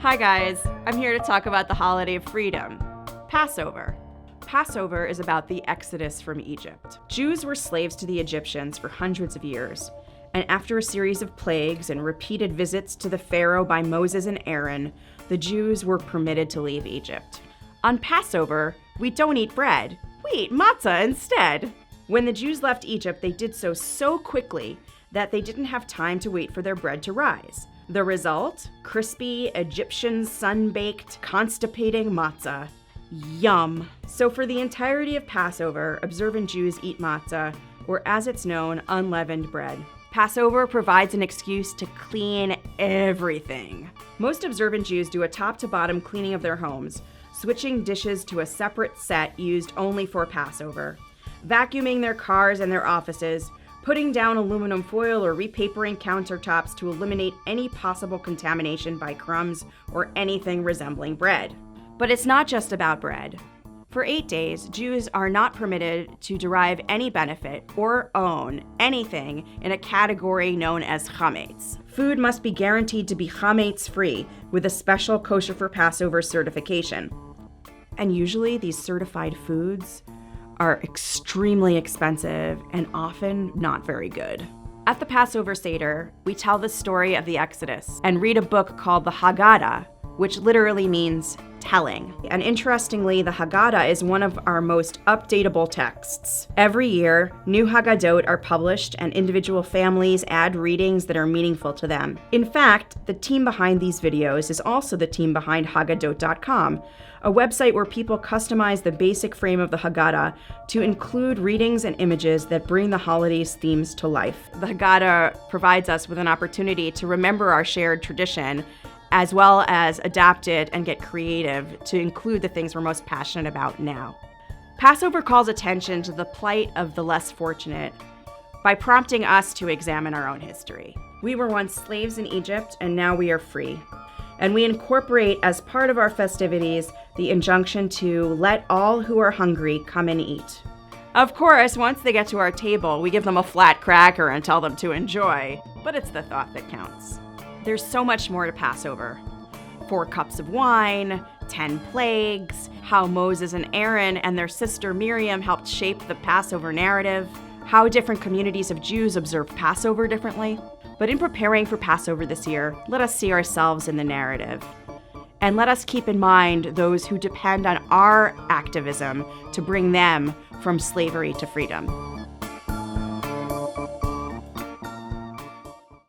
Hi guys, I'm here to talk about the holiday of freedom, Passover. Passover is about the exodus from Egypt. Jews were slaves to the Egyptians for hundreds of years, and after a series of plagues and repeated visits to the Pharaoh by Moses and Aaron, the Jews were permitted to leave Egypt. On Passover, we don't eat bread, we eat matzah instead. When the Jews left Egypt, they did so quickly that they didn't have time to wait for their bread to rise. The result? Crispy, Egyptian, sun-baked, constipating matzah. Yum! So for the entirety of Passover, observant Jews eat matzah, or as it's known, unleavened bread. Passover provides an excuse to clean everything. Most observant Jews do a top-to-bottom cleaning of their homes, switching dishes to a separate set used only for Passover, vacuuming their cars and their offices, putting down aluminum foil or repapering countertops to eliminate any possible contamination by crumbs or anything resembling bread. But it's not just about bread. For 8 days, Jews are not permitted to derive any benefit or own anything in a category known as chametz. Food must be guaranteed to be chametz-free with a special kosher for Passover certification. And usually these certified foods are extremely expensive and often not very good. At the Passover Seder, we tell the story of the Exodus and read a book called the Haggadah, which literally means telling. And interestingly, the Haggadah is one of our most updatable texts. Every year, new haggadot are published and individual families add readings that are meaningful to them. In fact, the team behind these videos is also the team behind haggadot.com, a website where people customize the basic frame of the Haggadah to include readings and images that bring the holidays' themes to life. The Haggadah provides us with an opportunity to remember our shared tradition, as well as adapt it and get creative to include the things we're most passionate about now. Passover calls attention to the plight of the less fortunate by prompting us to examine our own history. We were once slaves in Egypt, and now we are free. And we incorporate as part of our festivities the injunction to let all who are hungry come and eat. Of course, once they get to our table, we give them a flat cracker and tell them to enjoy, but it's the thought that counts. There's so much more to Passover. 4 cups of wine, 10 plagues, how Moses and Aaron and their sister Miriam helped shape the Passover narrative, how different communities of Jews observe Passover differently. But in preparing for Passover this year, let us see ourselves in the narrative. And let us keep in mind those who depend on our activism to bring them from slavery to freedom.